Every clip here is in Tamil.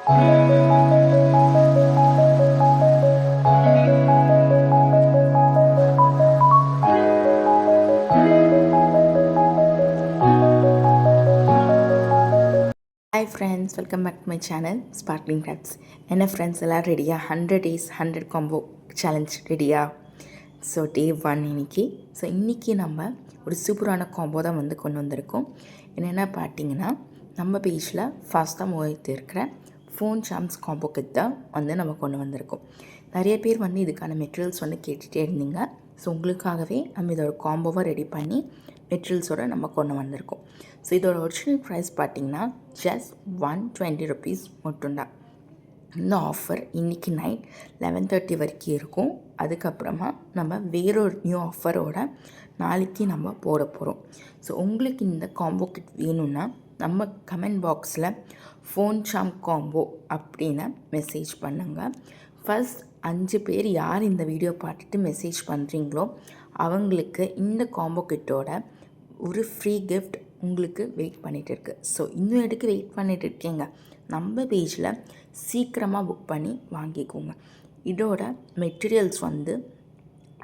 Hi friends, welcome back to my channel Sparkling Crafts. என்ன ஃப்ரெண்ட்ஸ் எல்லாம் ரெடியா? 100 days 100 combo challenge ரெடியா? ஸோ day 1 இன்னைக்கு. ஸோ இன்றைக்கி நம்ம ஒரு சூப்பரான காம்போ தான் கொண்டு வந்திருக்கோம். என்னென்னா பார்த்தீங்கன்னா, நம்ம பேஜில் ஃபாஸ்ட்டாக மூவிட்டு இருக்கிற ஃபோன் சாம்ஸ் காம்போ கிட் தான் நம்ம கொண்டு வந்திருக்கோம். நிறைய பேர் இதுக்கான மெட்டீரியல்ஸ் கேட்டுகிட்டே இருந்தீங்க. ஸோ உங்களுக்காகவே நம்ம இதோட காம்போவாக ரெடி பண்ணி மெட்டீரியல்ஸோடு நம்ம கொண்டு வந்திருக்கோம். ஸோ இதோட ஒரிஜினல் ப்ரைஸ் பார்த்திங்கன்னா ஜஸ்ட் 120 rupees மட்டும்தான். இந்த ஆஃபர் இன்றைக்கி நைட் 11:30 வரைக்கும் இருக்கும். அதுக்கப்புறமா நம்ம வேறொரு நியூ ஆஃபரோட நாளைக்கு நம்ம போட போகிறோம். ஸோ உங்களுக்கு இந்த காம்போ கிட் வேணும்னா நம்ம கமெண்ட் பாக்ஸில் ஃபோன் சாம் காம்போ அப்படின்னு மெசேஜ் பண்ணுங்கள். ஃபஸ்ட் 5 பேர் யார் இந்த வீடியோ பார்த்துட்டு மெசேஜ் பண்ணுறீங்களோ அவங்களுக்கு இந்த காம்போ கிட்டோட ஒரு ஃப்ரீ கிஃப்ட் உங்களுக்கு வெயிட் பண்ணிகிட்டு இருக்குது. ஸோ இன்னும் எடுக்க வெயிட் பண்ணிகிட்டு இருக்கீங்க, நம்ம பேஜில் சீக்கிரமாக புக் பண்ணி வாங்கிக்கோங்க. இதோட மெட்டீரியல்ஸ்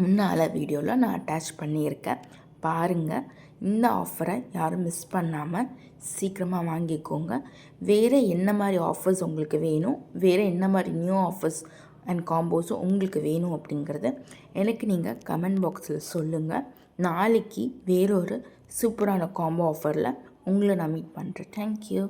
முன்னால் வீடியோவில் நான் அட்டாச் பண்ணியிருக்கேன், பாருங்கள். இந்த ஆஃபரை யாரும் மிஸ் பண்ணாமல் சீக்கிரமாக வாங்கிக்கோங்க. வேறு என்ன மாதிரி ஆஃபர்ஸ் உங்களுக்கு வேணும், வேறு என்ன மாதிரி நியூ ஆஃபர்ஸ் அண்ட் காம்போஸும் உங்களுக்கு வேணும் அப்படிங்கிறத எனக்கு நீங்கள் கமெண்ட் பாக்ஸில் சொல்லுங்கள். நாளைக்கு வேறொரு சூப்பரான காம்போ ஆஃபரில் உங்களை நான் மீட் பண்ணுறேன். தேங்க்யூ.